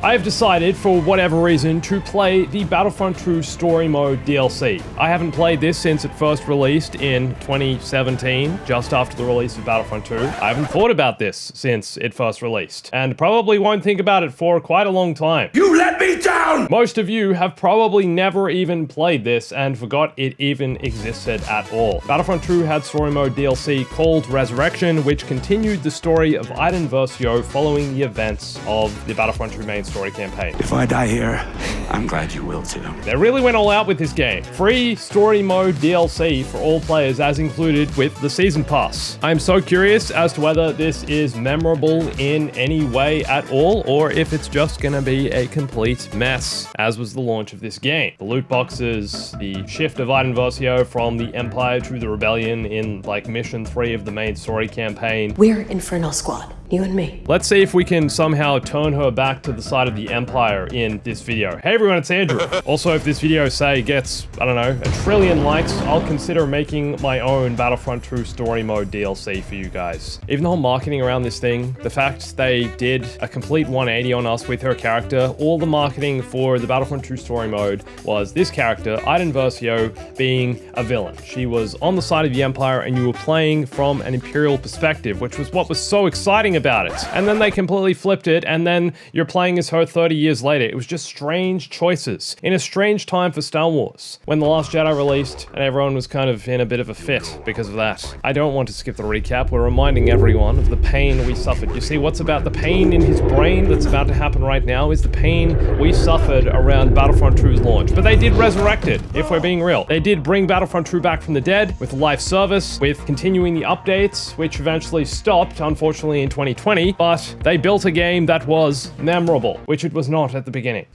I have decided, for whatever reason, to play the Battlefront 2 Story Mode DLC. I haven't played this since it first released in 2017, just after the release of Battlefront 2. I haven't thought about this since it first released, and probably won't think about it for quite a long time. You let me down! Most of you have probably never even played this and forgot it even existed at all. Battlefront 2 had Story Mode DLC called Resurrection, which continued the story of Iden Versio following the events of the Battlefront 2 main story campaign. If I die here, I'm glad you will too. They really went all out with this game. Free Story Mode DLC for all players as included with the Season Pass. I'm so curious as to whether this is memorable in any way at all, or if it's just gonna be a complete mess, as was the launch of this game. The loot boxes, the shift of Iden Versio from the Empire to the Rebellion in like Mission 3 of the main story campaign. We're Inferno Squad, you and me. Let's see if we can somehow turn her back to the side of the Empire in this video. Hey everyone, it's Andrew. Also, if this video, say, gets, I don't know, 1 trillion likes, I'll consider making my own Battlefront 2 Story Mode DLC for you guys. Even the whole marketing around this thing, the fact they did a complete 180 on us with her character, all the marketing for the Battlefront 2 Story Mode was this character, Iden Versio, being a villain. She was on the side of the Empire and you were playing from an Imperial perspective, which was what was so exciting about it. And then they completely flipped it, and then you're playing as her 30 years later. It was just strange choices in a strange time for Star Wars, when The Last Jedi released and everyone was kind of in a bit of a fit because of that. I don't want to skip the recap. We're reminding everyone of the pain we suffered. You see, what's about the pain in his brain that's about to happen right now is the pain we suffered around Battlefront 2's launch. But they did resurrect it, if we're being real. They did bring Battlefront 2 back from the dead with live service, with continuing the updates, which eventually stopped, unfortunately, in 2020, but they built a game that was memorable, which it was not at the beginning.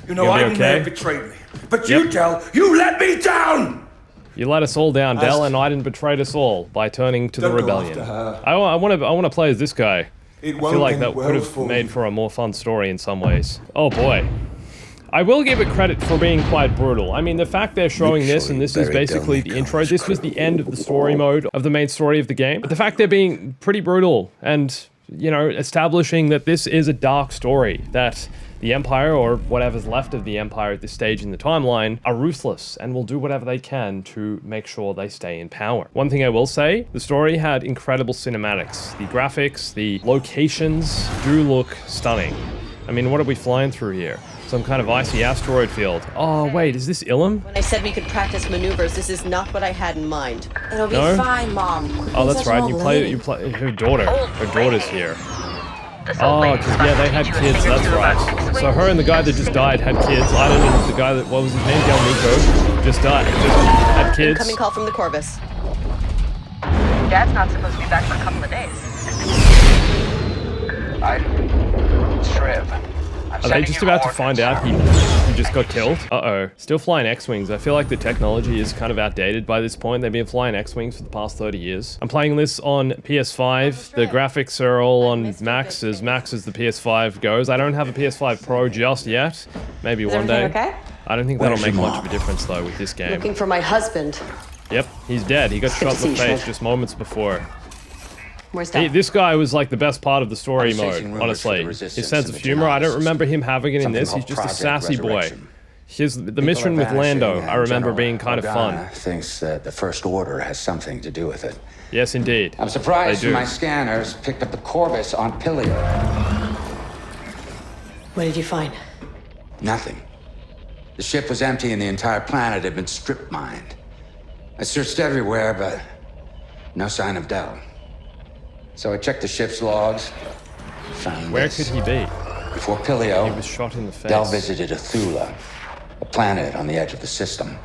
You know, Iden may have betrayed me, but you, Del, you let me down! You let us all down, Del, and Iden betrayed us all by turning to the rebellion. I want to play as this guy. I feel like that would have made for a more fun story in some ways. Oh boy. I will give it credit for being quite brutal. I mean, the fact they're showing this, and this is basically the intro, this was the end of the story mode of the main story of the game. But the fact they're being pretty brutal and, you know, establishing that this is a dark story, that the Empire, or whatever's left of the Empire at this stage in the timeline, are ruthless and will do whatever they can to make sure they stay in power. One thing I will say, the story had incredible cinematics. The graphics, the locations do look stunning. I mean, what are we flying through here? Some kind of icy asteroid field. Oh, wait, is this Ilum? When I said we could practice maneuvers, this is not what I had in mind. It'll be fine, Mom. Oh, that's right. You play her daughter. Her daughter's here. Oh, because, yeah, they had kids, that's right. So her and the guy that just died had kids. I don't know the guy that, what was his name? Galnico. Just died. Just had kids. Incoming call from the Corvus. Dad's not supposed to be back for a couple of days. Are they just about to find out he just got killed? Uh-oh. Still flying X-Wings. I feel like the technology is kind of outdated by this point. They've been flying X-Wings for the past 30 years. I'm playing this on PS5. The graphics are all on max as the PS5 goes. I don't have a PS5 Pro just yet. Maybe one day. Okay? I don't think that'll make much of a difference though with this game. Looking for my husband. Yep, he's dead. He got shot in the face just moments before. Where's that? This guy was like the best part of the story mode, honestly. His sense of humor, I don't remember him having it in this. He's just a sassy boy. The mission with Lando, I remember being kind of fun. Thinks that the First Order has something to do with it. Yes, indeed. I'm surprised my scanners picked up the Corvus on Pillio. What did you find? Nothing. The ship was empty and the entire planet had been strip mined. I searched everywhere, but no sign of Del. So I checked the ship's logs, found Where this. could he be? Before Pillio, He was shot in the face. Del visited Athula, a planet on the edge of the system.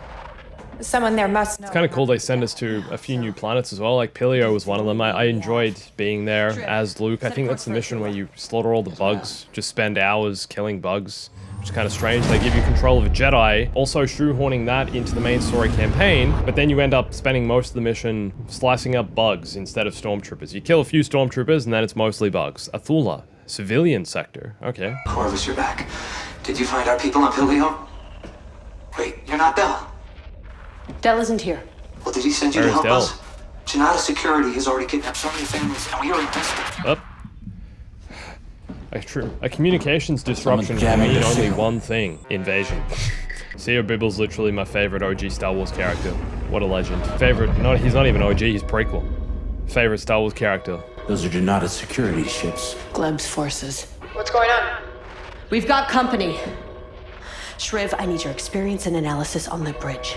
Someone there must know. It's kind of cool they send us to a few new planets as well, like Pillio was one of them. I enjoyed being there as Luke. I think that's the mission where you slaughter all the bugs, just spend hours killing bugs. Which is kind of strange. They give you control of a Jedi, also shoehorning that into the main story campaign, but then you end up spending most of the mission slicing up bugs instead of stormtroopers. You kill a few stormtroopers and then it's mostly bugs. Athula, civilian sector. Okay. Corvus, you're back. Did you find our people on Pillio? Wait, you're not Del. Del isn't here. Well, did he send you Where to is help Del? us? Janata Security has already kidnapped so many families, and we are invested. Up. A communications disruption can mean only one thing: invasion. C.O. Bibble's literally my favorite OG Star Wars character. What a legend. He's not even OG, he's prequel. Favorite Star Wars character. Those are dreadnought security ships. Gleb's forces. What's going on? We've got company. Shriv, I need your experience and analysis on the bridge.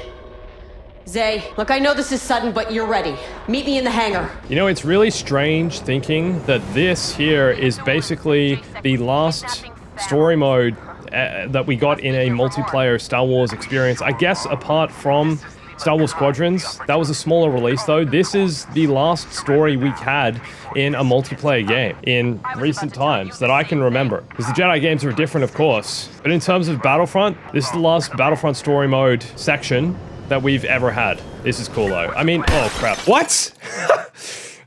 Zay, look, I know this is sudden, but you're ready. Meet me in the hangar. You know, it's really strange thinking that this here is basically the last story mode that we got in a multiplayer Star Wars experience. I guess apart from Star Wars Squadrons, that was a smaller release though. This is the last story we had in a multiplayer game in recent times that I can remember. Because the Jedi games are different, of course. But in terms of Battlefront, this is the last Battlefront story mode section that we've ever had. This is cool though. I mean, oh crap. What?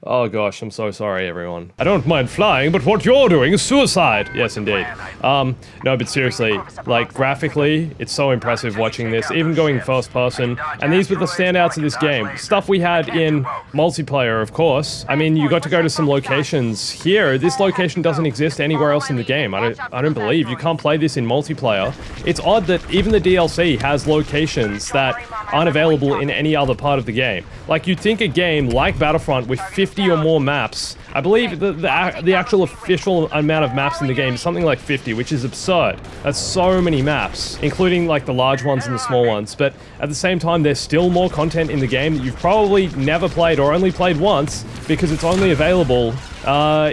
Oh gosh, I'm so sorry everyone. I don't mind flying, but what you're doing is suicide. Yes, indeed. No, but seriously, like graphically, it's so impressive watching this, even going first person. And these were the standouts of this game. Stuff we had in multiplayer, of course. I mean, you got to go to some locations here. This location doesn't exist anywhere else in the game. I don't believe you can't play this in multiplayer. It's odd that even the DLC has locations that aren't available in any other part of the game. Like, you'd think a game like Battlefront with 50 or more maps, I believe the actual official amount of maps in the game is something like 50, which is absurd. That's so many maps, including like the large ones and the small ones, but at the same time, there's still more content in the game that you've probably never played or only played once because it's only available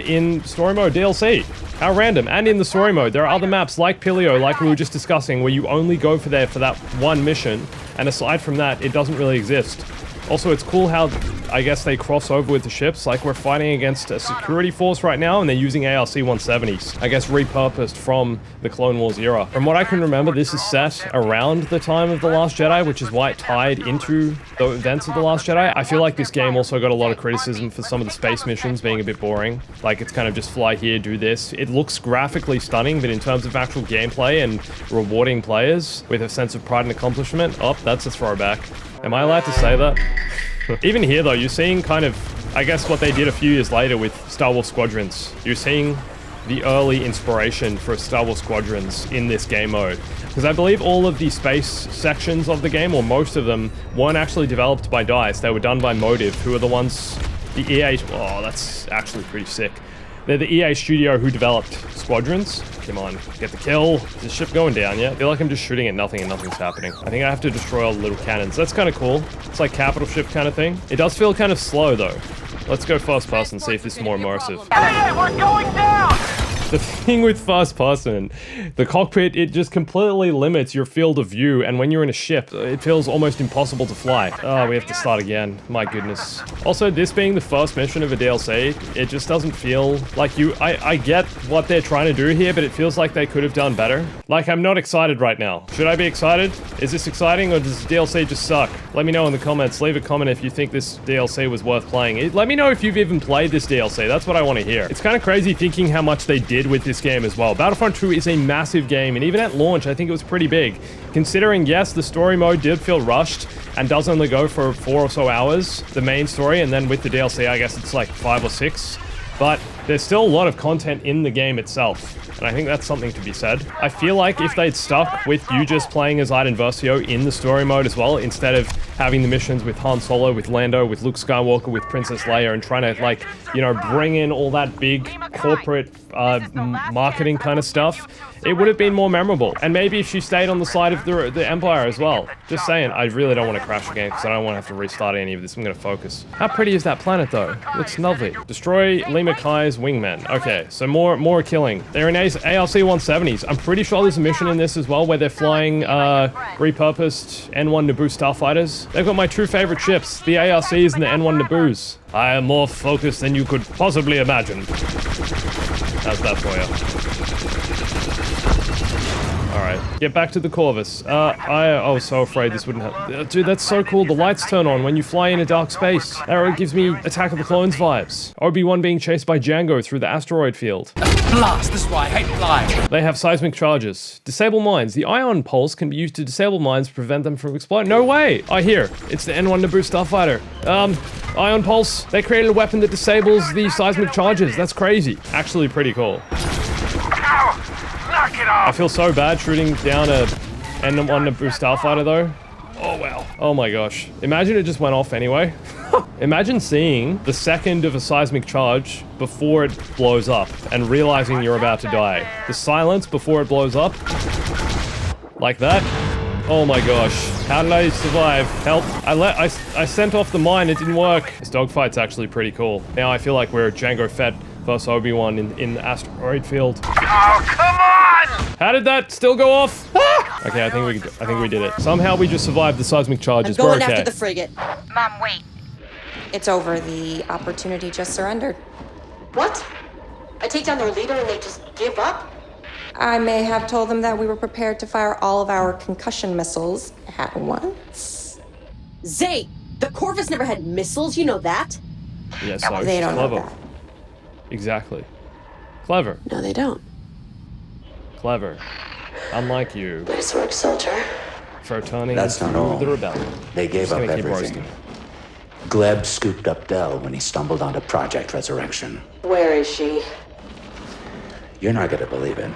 in story mode DLC. How random. And in the story mode, there are other maps like Pillio, like we were just discussing, where you only go for that one mission, and aside from that, it doesn't really exist. Also, it's cool how, I guess, they cross over with the ships. Like, we're fighting against a security force right now, and they're using ARC-170s. I guess repurposed from the Clone Wars era. From what I can remember, this is set around the time of The Last Jedi, which is why it tied into the events of The Last Jedi. I feel like this game also got a lot of criticism for some of the space missions being a bit boring. Like, it's kind of just fly here, do this. It looks graphically stunning, but in terms of actual gameplay and rewarding players with a sense of pride and accomplishment, oh, that's a throwback. Am I allowed to say that? Even here though, you're seeing kind of, I guess, what they did a few years later with Star Wars Squadrons. You're seeing the early inspiration for Star Wars Squadrons in this game mode. Because I believe all of the space sections of the game, or most of them, weren't actually developed by DICE. They were done by Motive, who are the ones, the EA, oh, that's actually pretty sick. They're the EA studio who developed Squadrons. Come on, get the kill. Is the ship going down yet? I feel like I'm just shooting at nothing and nothing's happening. I think I have to destroy all the little cannons. That's kind of cool. It's like capital ship kind of thing. It does feel kind of slow though. Let's go first person, see if this is more immersive. We're going down! The thing with first person, the cockpit, it just completely limits your field of view, and when you're in a ship, it feels almost impossible to fly. Oh, we have to start again. My goodness. Also, this being the first mission of a DLC, it just doesn't feel like I get what they're trying to do here, but it feels like they could have done better. Like, I'm not excited right now. Should I be excited? Is this exciting, or does the DLC just suck? Let me know in the comments. Leave a comment if you think this DLC was worth playing. Let me know if you've even played this DLC. That's what I want to hear. It's kind of crazy thinking how much they did with this game as well. Battlefront 2 is a massive game, and even at launch, I think it was pretty big. Considering, yes, the story mode did feel rushed and does only go for 4 or so hours, the main story, and then with the DLC, I guess it's like 5 or 6. But there's still a lot of content in the game itself, and I think that's something to be said. I feel like if they'd stuck with you just playing as Iden Versio in the story mode as well, instead of having the missions with Han Solo, with Lando, with Luke Skywalker, with Princess Leia, and trying to, like, you know, bring in all that big corporate marketing kind of stuff, it would have been more memorable. And maybe if she stayed on the side of the Empire as well. Just saying, I really don't want to crash again because I don't want to have to restart any of this. I'm going to focus. How pretty is that planet though? Looks lovely. Destroy Lima Kai's wingmen. Okay, so more killing. They're in ARC-170s. I'm pretty sure there's a mission in this as well where they're flying repurposed N1 Naboo starfighters. They've got my two favorite ships, the ARCs and the N1 Naboos. I am more focused than you could possibly imagine. How's that for you? Alright, get back to the Corvus. I was so afraid this wouldn't happen. Dude, that's so cool. The lights turn on when you fly in a dark space. That gives me Attack of the Clones vibes. Obi-Wan being chased by Django through the asteroid field. Blast, this is why I hate flying. They have seismic charges. Disable mines. The ion pulse can be used to disable mines to prevent them from exploding. No way! I hear. It's the N1 Naboo starfighter. Ion pulse. They created a weapon that disables the seismic charges. That's crazy. Actually pretty cool. I feel so bad shooting down a N1 Starfighter though. Oh wow. Oh my gosh. Imagine it just went off anyway. Imagine seeing the second of a seismic charge before it blows up and realizing you're about to die. The silence before it blows up. Like that. Oh my gosh. How did I survive? Help. I sent off the mine, it didn't work. This dogfight's actually pretty cool. Now I feel like we're Jango Fett versus Obi-Wan in the asteroid field. Oh, come on! How did that still go off? Ah! Okay, I think we did it. Somehow we just survived the seismic charges. I'm going We're okay. after the frigate. Mom, wait. It's over. The opportunity just surrendered. What? I take down their leader and they just give up? I may have told them that we were prepared to fire all of our concussion missiles at once. Zay, the Corvus never had missiles, you know that? Yeah, so They don't know clever. that. Exactly. Clever. No, they don't. Clever. Unlike you. Nice work, soldier. For turning That's not all. the rebellion. They gave Just up gonna keep everything. roasting. Gleb scooped up Del when he stumbled onto Project Resurrection. Where is she? You're not gonna believe it.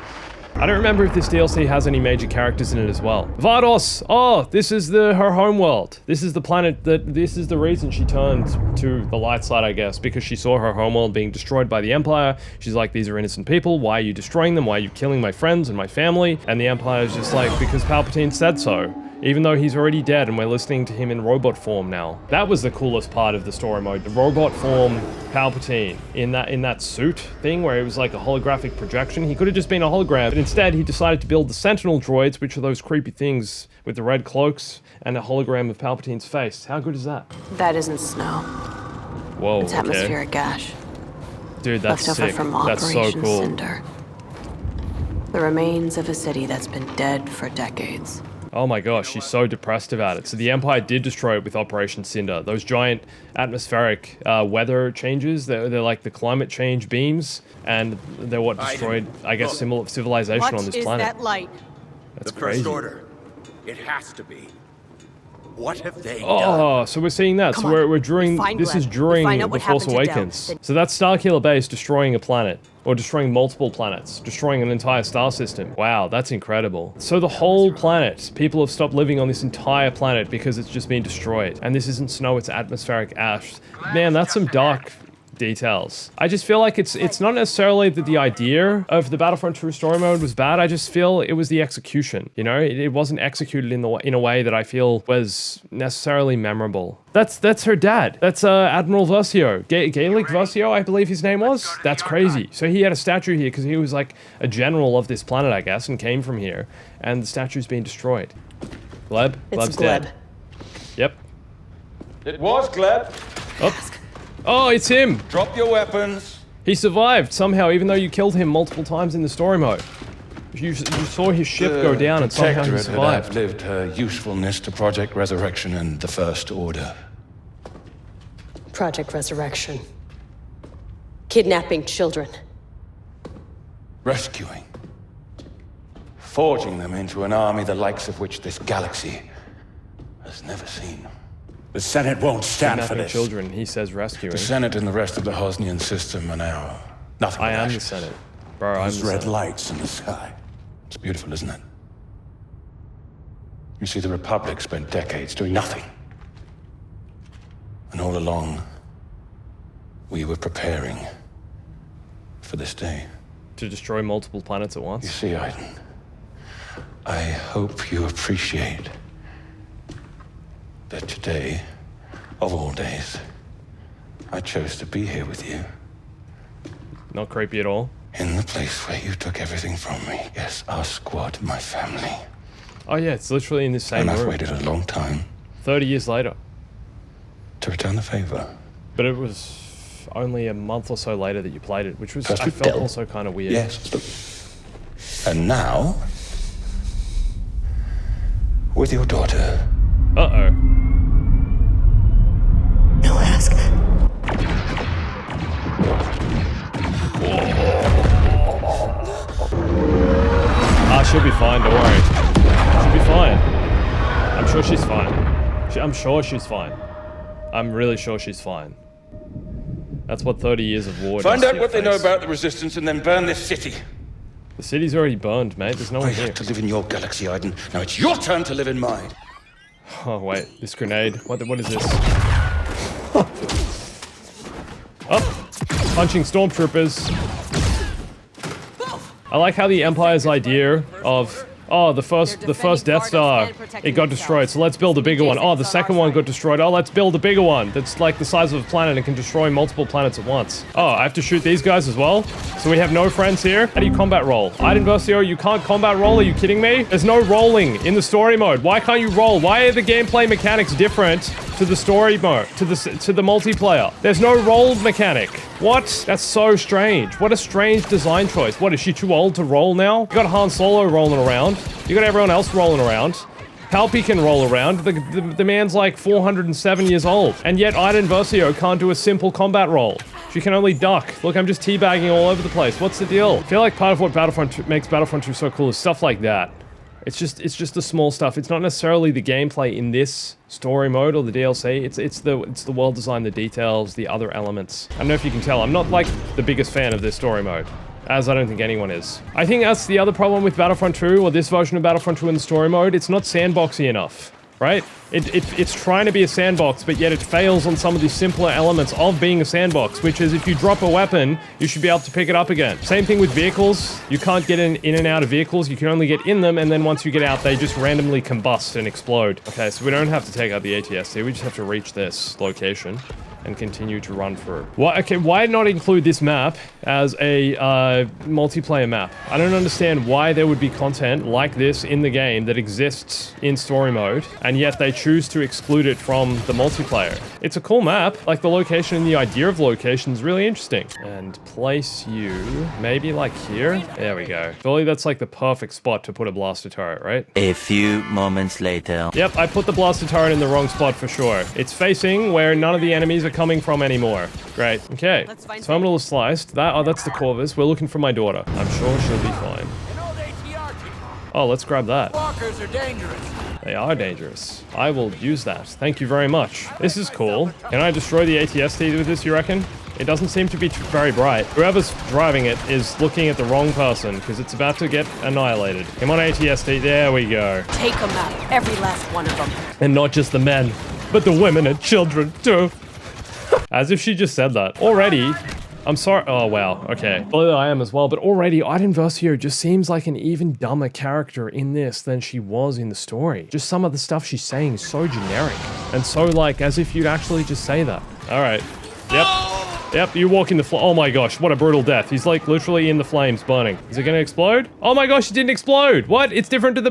I don't remember if this DLC has any major characters in it as well. Vardos! Oh, this is her homeworld. This is the planet this is the reason she turned to the light side, I guess, because she saw her homeworld being destroyed by the Empire. She's like, these are innocent people. Why are you destroying them? Why are you killing my friends and my family? And the Empire is just like, because Palpatine said so. Even though he's already dead and we're listening to him in robot form now. That was the coolest part of the story mode. The robot form Palpatine in that suit thing where it was like a holographic projection. He could have just been a hologram, but instead he decided to build the Sentinel droids, which are those creepy things with the red cloaks and a hologram of Palpatine's face. How good is that? That isn't snow. Whoa, It's okay. atmospheric ash. Dude, that's Left over sick. from That's so Operation cool. Cinder. The remains of a city that's been dead for decades. Oh my gosh, she's so depressed about it. So the Empire did destroy it with Operation Cinder. Those giant atmospheric weather changes, they're like the climate change beams, and they're what destroyed, I guess, civilization on this planet. That light? That's The crazy. First Order. It has to be. What have they done? Oh, so we're seeing that. Come So on, we're we during, find this Gleb. is We during find out The what Force happened to Del. Awakens. So that's Starkiller Base destroying a planet, or destroying multiple planets, destroying an entire star system. Wow, that's incredible. So the whole planet, people have stopped living on this entire planet because it's just been destroyed. And this isn't snow, it's atmospheric ash. Man, that's some dark details. I just feel like it's not necessarily that the idea of the Battlefront 2 story mode was bad. I just feel it was the execution. You know, it wasn't executed in a way that I feel was necessarily memorable. That's her dad. That's Admiral Versio. Gaelic Versio, I believe his name was. That's crazy. So he had a statue here because he was like a general of this planet, I guess, and came from here. And the statue's been destroyed. Gleb? Gleb's dead. Yep. It was Gleb. Oh, it's him! Drop your weapons. He survived somehow, even though you killed him multiple times in the story mode. You saw his ship go down and somehow he Protectorate had survived. outlived her usefulness to Project Resurrection and the First Order. Project Resurrection. Kidnapping children. Rescuing. Forging them into an army the likes of which this galaxy has never seen. The Senate won't stand for Kidnapping this. children, he says rescuing. The Senate and the rest of the Hosnian system are now nothing I but am the ashes. Senate. Bro, I'm Those the red Senate. lights in the sky. It's beautiful, isn't it? You see, the Republic spent decades doing nothing. And all along, we were preparing for this day. To destroy multiple planets at You once. see, Iden, I hope you appreciate that today, of all days, I chose to be here with you. Not creepy at all. In the place where you took everything from me. Yes, our squad, my family. Oh yeah, it's literally in the same And I've room. waited a long time 30 years later. to return the favor. But it was only a month or so later that you played it, which was, First I with felt Del. also kind of weird. Yes. And now, with your daughter. Uh-oh. No ask. She'll be fine, don't worry. She'll be fine. I'm sure she's fine. I'm sure she's fine. I'm really sure she's fine. That's what 30 years of war Find does out to what your they know face. about the Resistance and then burn this city. The city's already burned, mate. There's no one I here. had to live in your galaxy, Iden. Now it's your turn to live in mine. Oh, wait. This grenade. What is this? Oh! Punching stormtroopers. I like how the Empire's idea of... Oh, the first Death Star, it got destroyed, so let's build a bigger one. Oh, the second one got destroyed. Oh, let's build a bigger one that's like the size of a planet and can destroy multiple planets at once. Oh, I have to shoot these guys as well? So we have no friends here? How do you combat roll? Iden Versio, you can't combat roll? Are you kidding me? There's no rolling in the story mode. Why can't you roll? Why are the gameplay mechanics different to the story mode, to the multiplayer? There's no roll mechanic. What? That's so strange. What a strange design choice. What, is she too old to roll now? You got Han Solo rolling around. You got everyone else rolling around. Palpy can roll around. The man's like 407 years old. And yet Iden Versio can't do a simple combat roll. She can only duck. Look, I'm just teabagging all over the place. What's the deal? I feel like part of what makes Battlefront 2 so cool is stuff like that. It's just the small stuff. It's not necessarily the gameplay in this story mode or the DLC. It's the world design, the details, the other elements. I don't know if you can tell. I'm not like the biggest fan of this story mode, as I don't think anyone is. I think that's the other problem with Battlefront 2 or this version of Battlefront 2 in the story mode. It's not sandboxy enough, right? It's trying to be a sandbox, but yet it fails on some of the simpler elements of being a sandbox, which is if you drop a weapon, you should be able to pick it up again. Same thing with vehicles. You can't get in and out of vehicles. You can only get in them, and then once you get out, they just randomly combust and explode. Okay, so we don't have to take out the ATST. We just have to reach this location and continue to run through. Why not include this map as a multiplayer map? I don't understand why there would be content like this in the game that exists in story mode, and yet they choose to exclude it from the multiplayer. It's a cool map. Like, the location and the idea of location is really interesting. And place you maybe like here? There we go. Surely that's like the perfect spot to put a blaster turret, right? A few moments later. Yep, I put the blaster turret in the wrong spot for sure. It's facing where none of the enemies are coming from anymore. Great. Okay. Terminal is sliced. That's the Corvus. We're looking for my daughter. I'm sure she'll be fine. Oh, let's grab that. Walkers are dangerous. They are dangerous. I will use that. Thank you very much. This is cool. Can I destroy the ATST with this, you reckon? It doesn't seem to be very bright. Whoever's driving it is looking at the wrong person, because it's about to get annihilated. Come on, ATST. There we go. Take them out. Every last one of them. And not just the men, but the women and children, too. As if she just said that. Already, I'm sorry. Oh, wow. Okay. Well, I am as well. But already, Iden Versio just seems like an even dumber character in this than she was in the story. Just some of the stuff she's saying is so generic. And so, like, as if you'd actually just say that. All right. Yep. Yep, you walk in the oh my gosh, what a brutal death. He's like literally in the flames burning. Is it gonna explode? Oh my gosh, it didn't explode. What? It's different to the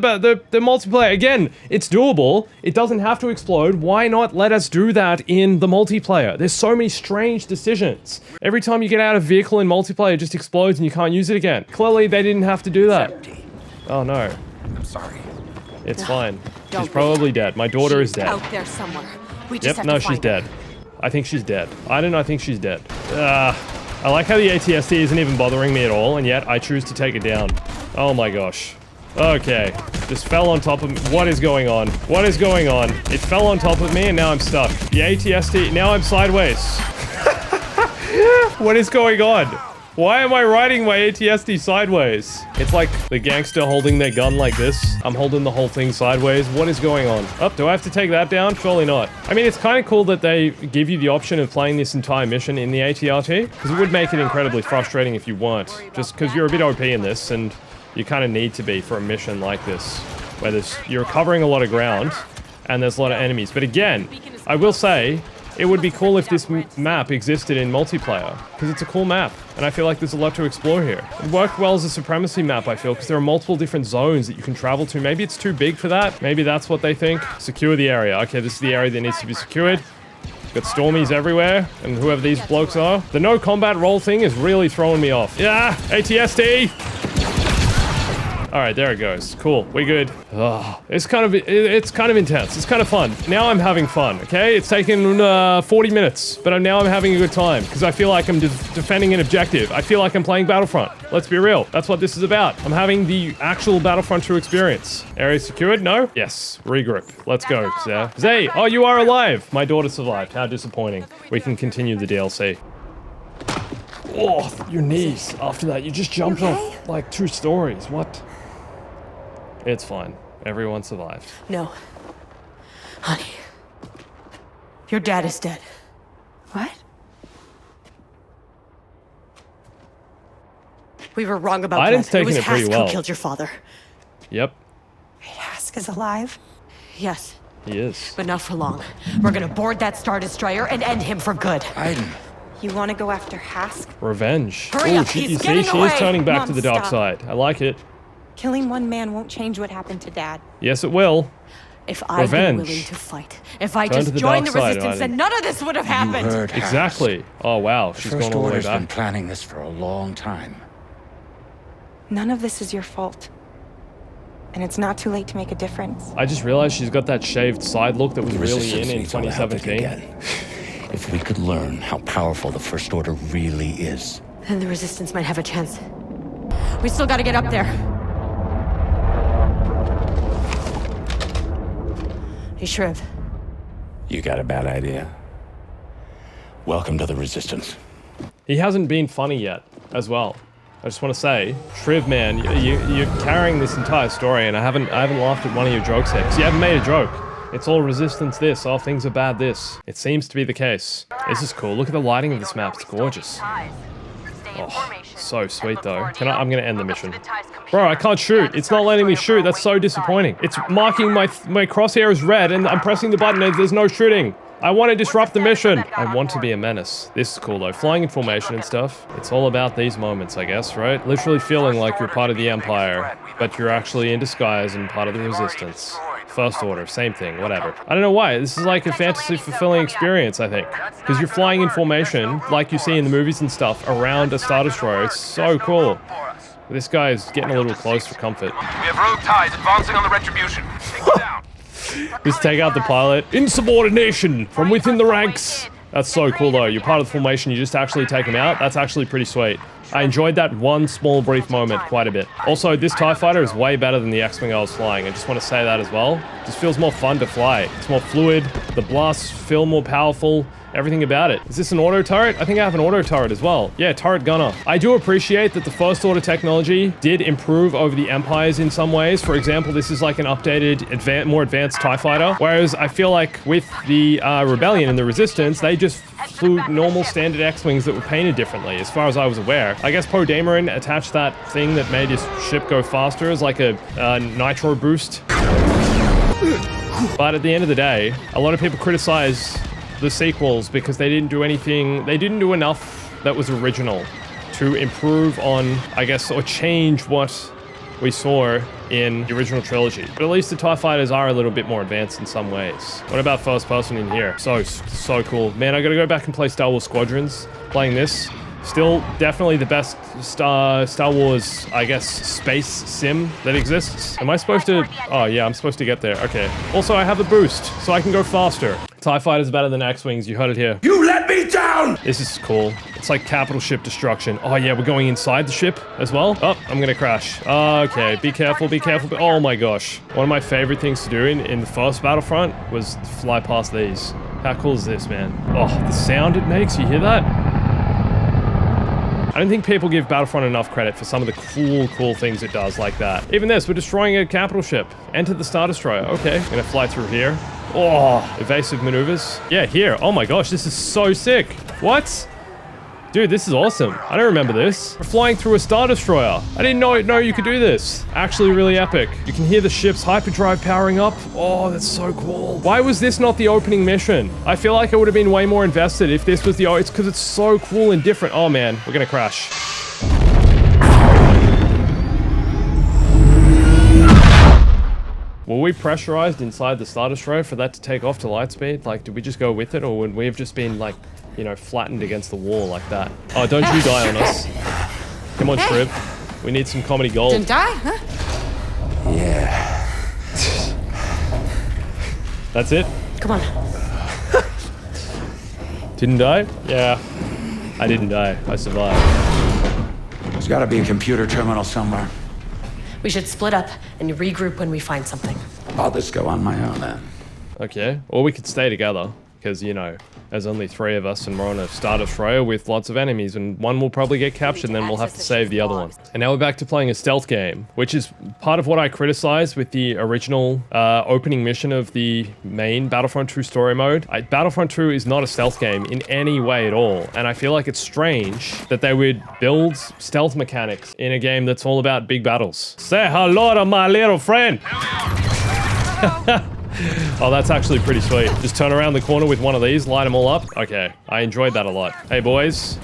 multiplayer. Again, it's doable. It doesn't have to explode. Why not let us do that in the multiplayer? There's so many strange decisions. Every time you get out of vehicle in multiplayer, it just explodes and you can't use it again. Clearly, they didn't have to do that. Oh no. I'm sorry. It's fine. She's probably dead. My daughter is dead. Out there somewhere. We just have no, to she's find dead. her. I think she's dead. I think she's dead. I like how the ATST isn't even bothering me at all, and yet I choose to take it down. Oh my gosh. Okay. Just fell on top of me. What is going on? What is going on? It fell on top of me, and now I'm stuck. The ATST... Now I'm sideways. What is going on? Why am I riding my ATST sideways? It's like the gangster holding their gun like this. I'm holding the whole thing sideways. What is going on? Oh, do I have to take that down? Surely not. I mean, it's kind of cool that they give you the option of playing this entire mission in the ATRT, because it would make it incredibly frustrating if you weren't. Just because you're a bit OP in this, and you kind of need to be for a mission like this, where you're covering a lot of ground, and there's a lot of enemies. But again, I will say, it would be cool if this map existed in multiplayer, because it's a cool map, and I feel like there's a lot to explore here. It worked well as a supremacy map, I feel, because there are multiple different zones that you can travel to. Maybe it's too big for that. Maybe that's what they think. Secure the area. Okay, this is the area that needs to be secured. Got Stormies everywhere, and whoever these blokes are. The no combat roll thing is really throwing me off. Yeah, ATST! Alright, there it goes. Cool. We good. Oh, it's kind of intense. It's kind of fun. Now I'm having fun, okay? It's taken 40 minutes, but now I'm having a good time, because I feel like I'm defending an objective. I feel like I'm playing Battlefront. Let's be real. That's what this is about. I'm having the actual Battlefront 2 experience. Area secured? No? Yes. Regroup. Let's go, Zay. Zay! Oh, you are alive! My daughter survived. How disappointing. We can continue the DLC. Oh, your knees. After that, you just jumped off like 2 stories. What? It's fine. Everyone survived. No. Honey. Your dad is dead. What? We were wrong about Iden's that. It was taking it pretty Hask well. who killed your father. Yep, Hask is alive? Yes, he is. but not for long. We're gonna board that Star Destroyer and end him for good. Iden. You want to go after Hask? Revenge. Hurry up, She, he's you see, getting she away. is turning back Mom, to the dark stop. side. I like it. Killing one man won't change what happened to Dad. Yes, it will. If I'd Revenge. been willing to fight, if I Turn just to the joined the dark side, resistance, Iden. then none of this would have happened. You heard Hask. Exactly. Oh, wow. The She's First gone all the way Order's been back. planning this for a long time. None of this is your fault. And it's not too late to make a difference. I just realized she's got that shaved side look that was The really Resistance in needs all the help they can 2017. get. If we could learn how powerful the First Order really is. Then the resistance might have a chance. We still gotta get up there. Hey, Shriv. You got a bad idea. Welcome to the Resistance. He hasn't been funny yet, as well. I just want to say, Shriv, man, you're carrying this entire story, and I haven't laughed at one of your jokes yet, 'cause you haven't made a joke. It's all resistance this, all things are bad this. It seems to be the case. This is cool. Look at the lighting of this map. It's gorgeous. Oh, so sweet though. I'm gonna end the mission. Bro, I can't shoot. It's not letting me shoot. That's so disappointing. It's marking my crosshair as red, and I'm pressing the button and there's no shooting. I want to disrupt the mission. I want to be a menace. This is cool though. Flying in formation and stuff. It's all about these moments, I guess, right? Literally feeling like you're part of the Empire, but you're actually in disguise and part of the Resistance. First Order, same thing, whatever. I don't know why. This is like a fantasy fulfilling experience, I think. Because you're flying in formation, like you see in the movies and stuff, around a Star Destroyer. It's so cool. This guy is getting a little close for comfort. We have rogue ties advancing on the Retribution. Take them down. Just take out the pilot. Insubordination from within the ranks. That's so cool though. You're part of the formation, you just actually take him out. That's actually pretty sweet. I enjoyed that one small brief moment quite a bit. Also, this TIE fighter is way better than the X-Wing I was flying. I just want to say that as well. It just feels more fun to fly. It's more fluid. The blasts feel more powerful. Everything about it. Is this an auto turret? I think I have an auto turret as well. Yeah, turret gunner. I do appreciate that the First Order technology did improve over the Empires in some ways. For example, this is like an updated, more advanced TIE fighter. Whereas I feel like with the Rebellion and the Resistance, they just flew normal standard X-Wings that were painted differently, as far as I was aware. I guess Poe Dameron attached that thing that made his ship go faster as like a nitro boost. But at the end of the day, a lot of people criticize the sequels because they didn't do enough that was original to improve on, I guess, or change what we saw in the original trilogy. But at least the TIE fighters are a little bit more advanced in some ways. What about first person in here? So cool. Man, I gotta go back and play Star Wars Squadrons. Playing this, still definitely the best Star Wars, I guess, space sim that exists. Am I supposed to? Oh yeah, I'm supposed to get there. Okay. Also, I have a boost, so I can go faster. TIE fighters better than X-Wings. You heard it here. You let me down! This is cool. It's like capital ship destruction. Oh yeah, we're going inside the ship as well. Oh, I'm gonna crash. Okay, be careful, be careful. Oh my gosh. One of my favorite things to do in the first Battlefront was fly past these. How cool is this, man? Oh, the sound it makes, you hear that? I don't think people give Battlefront enough credit for some of the cool things it does like that. Even this, we're destroying a capital ship. Enter the Star Destroyer. Okay, I'm gonna fly through here. Oh, evasive maneuvers. Yeah, here. Oh my gosh, this is so sick. What? Dude, this is awesome. I don't remember this. We're flying through a Star Destroyer. I didn't know you could do this. Actually really epic. You can hear the ship's hyperdrive powering up. Oh, that's so cool. Why was this not the opening mission? I feel like I would have been way more invested if this was it's because it's so cool and different. Oh man, we're gonna crash. Were we pressurized inside the Star Destroyer for that to take off to light speed? Like, did we just go with it, or would we have just been, like, you know, flattened against the wall like that? Oh, don't you die on us. Come on, Shriv. We need some comedy gold. Didn't die, huh? Yeah. That's it? Come on. Didn't die? Yeah. I didn't die. I survived. There's gotta be a computer terminal somewhere. We should split up and regroup when we find something. I'll just go on my own then. Okay. Or we could stay together. because, you know, there's only 3 of us and we're on a Star Destroyer with lots of enemies, and one will probably get captured and then we'll have to save the other one. And now we're back to playing a stealth game, which is part of what I criticized with the original opening mission of the main Battlefront 2 story mode. Battlefront 2 is not a stealth game in any way at all, and I feel like it's strange that they would build stealth mechanics in a game that's all about big battles. Say hello to my little friend! Oh, that's actually pretty sweet. Just turn around the corner with one of these, light them all up. Okay, I enjoyed that a lot. Hey, boys.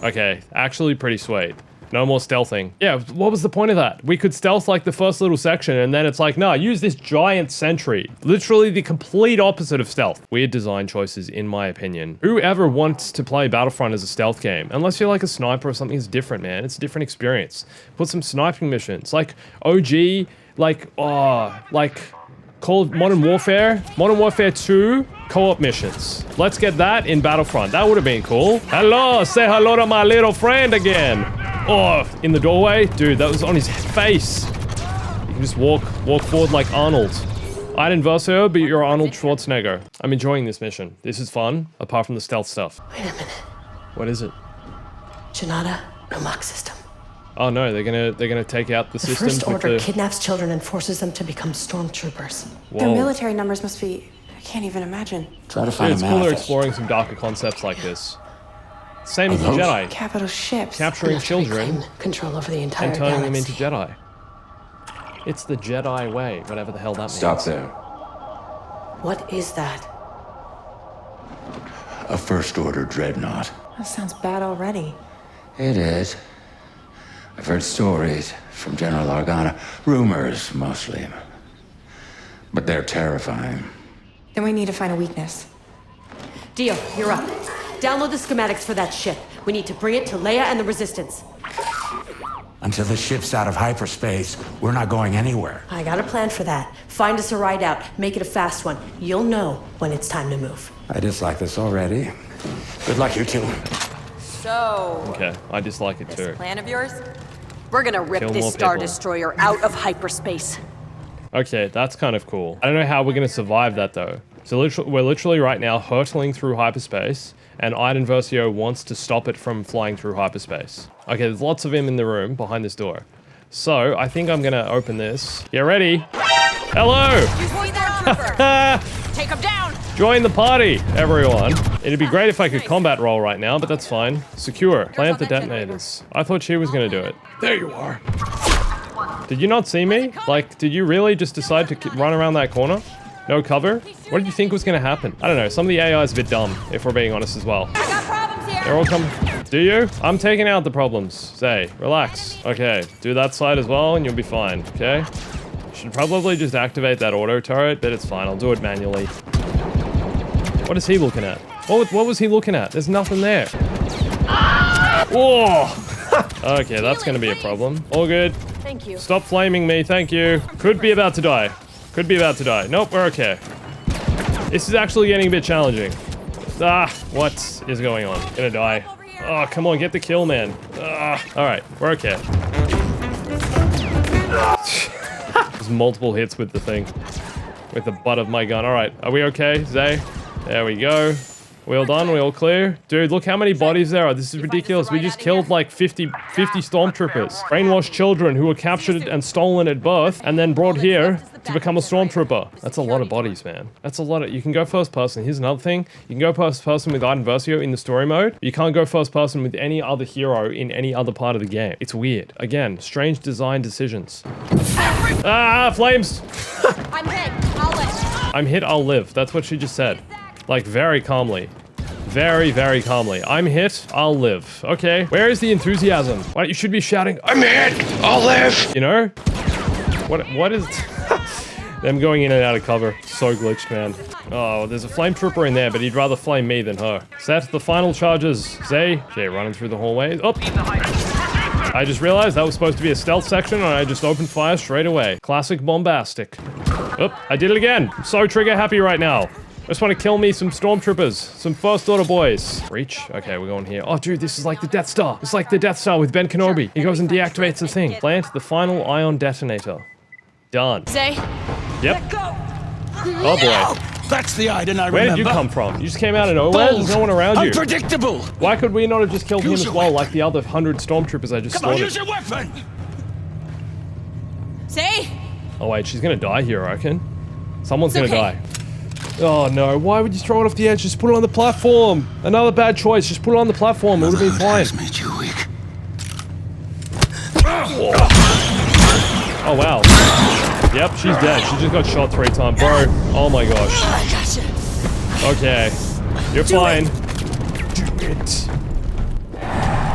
Okay, actually pretty sweet. No more stealthing. Yeah, what was the point of that? We could stealth like the first little section, and then it's like, nah, use this giant sentry. Literally the complete opposite of stealth. Weird design choices, in my opinion. Whoever wants to play Battlefront as a stealth game, unless you're like a sniper or something, it's different, man. It's a different experience. Put some sniping missions, like OG, like called Modern Warfare 2 co-op missions. Let's get that in Battlefront. That would have been cool. Hello, say hello to my little friend again. Oh, in the doorway? Dude, that was on his face. You can just walk forward like Arnold. Iden Verso, but you're Arnold Schwarzenegger. I'm enjoying this mission. This is fun, apart from the stealth stuff. Wait a minute. What is it? Janata, no mock system. Oh no, they're gonna take out the system. The First Order kidnaps children and forces them to become stormtroopers. Whoa. Their military numbers must be... I can't even imagine. Try to find it's a cool they're manifest. exploring some darker concepts like this. Same as the Jedi. Capital ships. Capturing children Control over the entire and turning them galaxy. into Jedi. It's the Jedi way, whatever the hell that means. Stop there. What is that? A First Order dreadnought. That sounds bad already. It is. I've heard stories from General Organa. Rumors, mostly. But they're terrifying. Then we need to find a weakness. Dio, you're up. Download the schematics for that ship. We need to bring it to Leia and the Resistance. Until the ship's out of hyperspace, we're not going anywhere. I got a plan for that. Find us a ride out. Make it a fast one. You'll know when it's time to move. I dislike this already. Good luck, you two. So, Okay, I dislike it this too. plan of yours? We're gonna rip Kill this more Star people. Destroyer out of hyperspace. Okay, that's kind of cool. I don't know how we're gonna survive that though. So we're literally right now hurtling through hyperspace, and Iden Versio wants to stop it from flying through hyperspace. Okay, there's lots of him in the room behind this door. So I think I'm gonna open this. Get ready. Hello! Take him down! Join the party, everyone. It'd be great if I could combat roll right now, but that's fine. Secure. Plant the detonators. I thought she was gonna do it. There you are. Did you not see me? Like, did you really just decide to run around that corner? No cover? What did you think was gonna happen? I don't know, some of the AI is a bit dumb, if we're being honest as well. I got problems here! They're all coming. Do you? I'm taking out the problems. Zay, relax. Okay, do that side as well and you'll be fine, okay? Should probably just activate that auto turret, but it's fine, I'll do it manually. What is he looking at? What was he looking at? There's nothing there. Whoa! Okay, that's gonna be a problem. All good. Thank you. Stop flaming me, thank you. Could be about to die. Could be about to die. Nope, we're okay. This is actually getting a bit challenging. Ah, what is going on? Gonna die. Oh, come on, get the kill, man. Alright, we're okay. There's multiple hits with the thing. With the butt of my gun. Alright, are we okay, Zay? There we go. We all done? We all clear? Dude, look how many bodies there are. This is ridiculous. We just killed like 50 stormtroopers. Brainwashed children who were captured and stolen at birth and then brought here to become a stormtrooper. That's a lot of bodies, man. That's a lot of... You can go first person. Here's another thing. You can go first person with Iden Versio in the story mode. You can't go first person with any other hero in any other part of the game. It's weird. Again, strange design decisions. Ah, flames! I'm hit. I'll live. I'm hit, I'll live. That's what she just said. Like, very calmly. Very, very calmly. I'm hit, I'll live. Okay, where is the enthusiasm? Why, you should be shouting, I'm hit, I'll live! You know? What is... Them going in and out of cover. So glitched, man. Oh, there's a flame trooper in there, but he'd rather flame me than her. Set the final charges. Zay. Okay, running through the hallways. Oh! I just realized that was supposed to be a stealth section, and I just opened fire straight away. Classic Bombastic. Oh, I did it again. I'm so trigger happy right now. I just want to kill me some stormtroopers. Some First Order boys. Breach? Okay, we're going here. Oh, dude, this is like the Death Star. It's like the Death Star with Ben Kenobi. He goes and deactivates the thing. Plant the final ion detonator. Done. Zay. Yep. Oh, boy. That's the Iden I Where remember. did you come from? You just came out of nowhere? There's no one around you. Unpredictable! Why could we not have just killed him as well, like the other 100 stormtroopers I just Come on, slaughtered? use your weapon! Say! Oh wait, she's gonna die here, I reckon. Someone's It's gonna okay. die. Oh no, why would you throw it off the edge? Just put it on the platform. Another bad choice, just put it on the platform. It would have been fine. Made you weak. Oh wow. Yep, she's dead. She just got shot 3 times. Bro, oh my gosh. Okay. You're fine. Do it.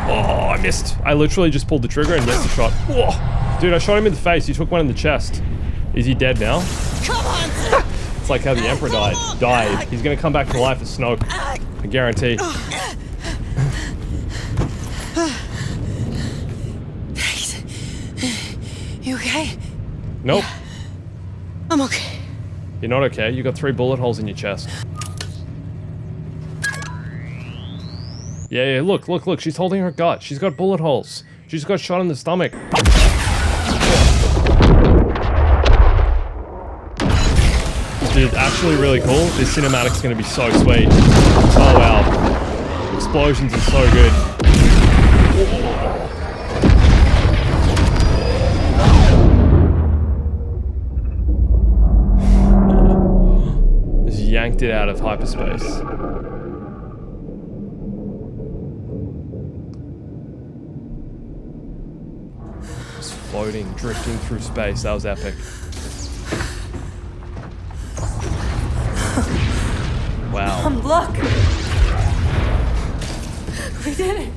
Oh, I missed. I literally just pulled the trigger and missed the shot. Whoa. Dude, I shot him in the face. He took one in the chest. Is he dead now? Come on! It's like how the Emperor died. He's gonna come back to life as Snoke. I guarantee. You okay? Nope. I'm okay. You're not okay. You got 3 bullet holes in your chest. Yeah, look. She's holding her gut. She's got bullet holes. She just got shot in the stomach. Dude, actually really cool. This cinematic's gonna be so sweet. Oh wow. Explosions are so good. Just yanked it out of hyperspace. Just floating, drifting through space. That was epic. Wow. Look! We did it!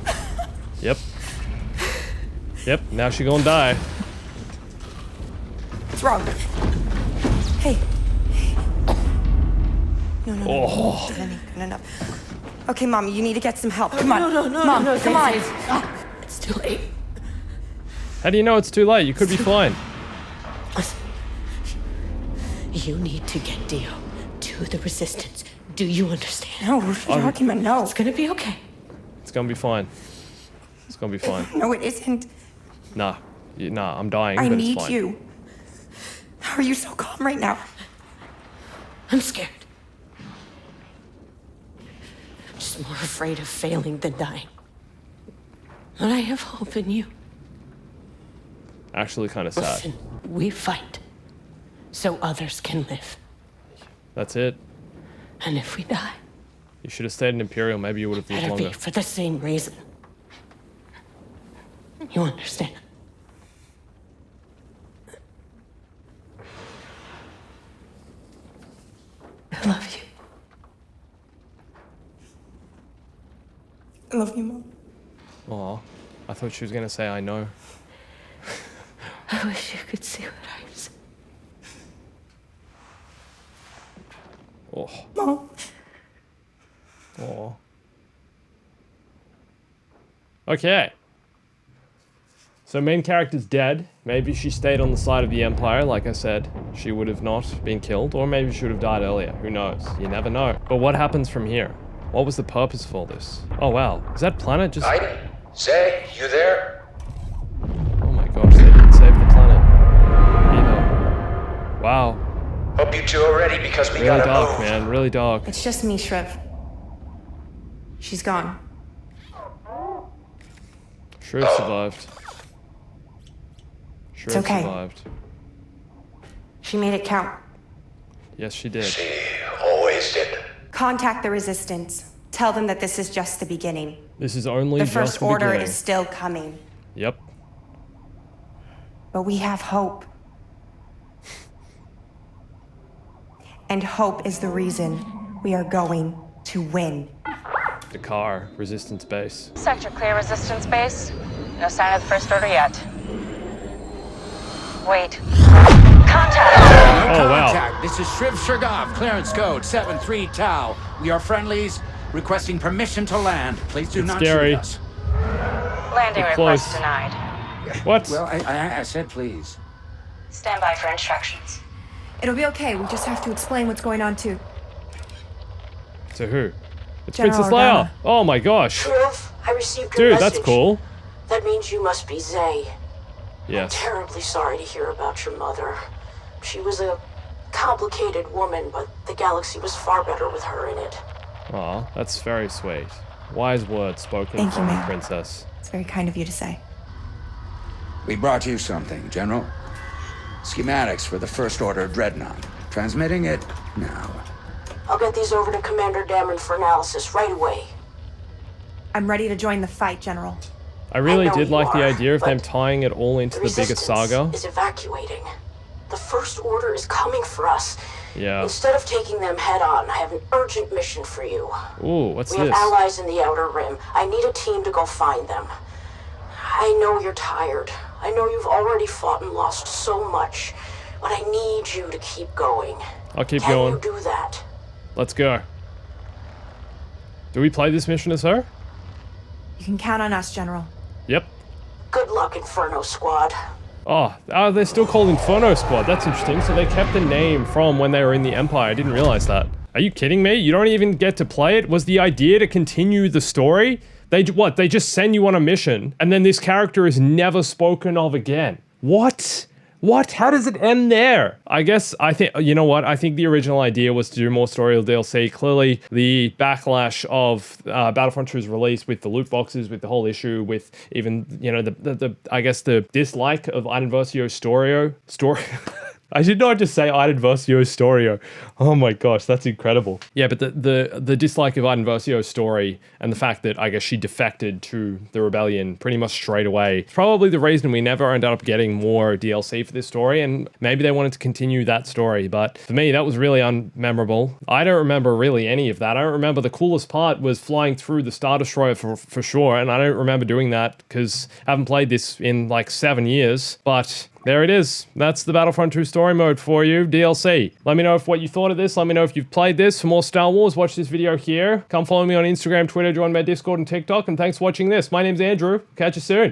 Yep, now she gonna die. What's wrong? Hey. No. No. Okay, Mom, you need to get some help. Come on. No, Mom, come on. It's too late. How do you know it's too late? You could be fine. Listen. You need to get Dio to the Resistance. Do you understand? No, what are you talking about? No. It's gonna be okay. It's gonna be fine. It's gonna be fine. No, it isn't. Nah, I'm dying, I but need it's fine. you. How are you so calm right now? I'm scared. I'm just more afraid of failing than dying. But I have hope in you. Actually kind of sad. Listen, we fight so others can live. That's it. And if we die, You should have stayed in Imperial, maybe you would have lived better longer. be for the same reason. You understand? I love you. I love you, Mom. Aw, I thought she was gonna say I know. I wish you could see what I see. Oh. Mom. Aw. Okay. So main character's dead. Maybe she stayed on the side of the Empire, like I said. She would have not been killed, or maybe she would have died earlier. Who knows? You never know. But what happens from here? What was the purpose of all this? Oh wow, is that planet just... Iden, say, you there? Oh my gosh, they didn't save the planet. Either. Wow. Hope you two are ready because we Really gotta dark, move. man, really dark. It's just me, Shriv. She's gone. Shriv survived. Shriv okay. survived. She made it count. Yes, she did. She always did. Contact the Resistance. Tell them that this is just the beginning. This is only The just First the Order beginning. is still coming. Yep. But we have hope. And hope is the reason we are going to win. The car, Resistance base. Sector clear, Resistance base. No sign of the First Order yet. Wait. Contact! Oh, wow. Contact. This is Shriv Shergov, clearance code 73 Tau. We are friendlies, requesting permission to land. Please do not scary. shoot us. Landing Get request close. denied. What? Well, I said please. Stand by for instructions. It'll be okay. We just have to explain what's going on to To who? It's General Princess Leia. Organa. Oh my gosh. Shriv, I received your Dude, message. that's cool. That means you must be Zay. Yes. Terribly sorry to hear about your mother. She was a complicated woman, but the galaxy was far better with her in it. Aw, that's very sweet. Wise words spoken Thank you, from a ma'am. princess. It's very kind of you to say. We brought you something, General. Schematics for the First Order dreadnought. Transmitting it now. I'll get these over to Commander Dameron for analysis right away. I'm ready to join the fight, General. I really know did you like the are, idea of them but tying it all into the bigger Resistance saga. is evacuating. The First Order is coming for us. Yeah. Instead of taking them head on, I have an urgent mission for you. Ooh, what's We have this? allies in the Outer Rim. I need a team to go find them. I know you're tired. I know you've already fought and lost so much. But I need you to keep going. I'll keep going. Can you do that? Let's go. Do we play this mission as her? You can count on us, General. Yep. Good luck, Inferno Squad. Oh, they're still called Inferno Squad. That's interesting. So they kept the name from when they were in the Empire. I didn't realize that. Are you kidding me? You don't even get to play it? Was the idea to continue the story? They just send you on a mission, and then this character is never spoken of again. What? What? How does it end there? I think, you know what? I think the original idea was to do more story DLC. Clearly, the backlash of Battlefront 2's release with the loot boxes, with the whole issue, with even, you know, I guess the dislike of Iden Versio story. I did not just say Iden Versio's story. Oh my gosh, that's incredible. Yeah, but the dislike of Iden Versio's story and the fact that I guess she defected to the rebellion pretty much straight away, probably the reason we never ended up getting more DLC for this story, and maybe they wanted to continue that story, but for me, that was really unmemorable. I don't remember really any of that. I don't remember. The coolest part was flying through the Star Destroyer for sure, and I don't remember doing that because I haven't played this in like 7 years, but there it is. That's the Battlefront 2 story mode for you, DLC. Let me know what you thought of this. Let me know if you've played this. For more Star Wars, watch this video here. Come follow me on Instagram, Twitter, join my Discord and TikTok, and thanks for watching this. My name's Andrew. Catch you soon.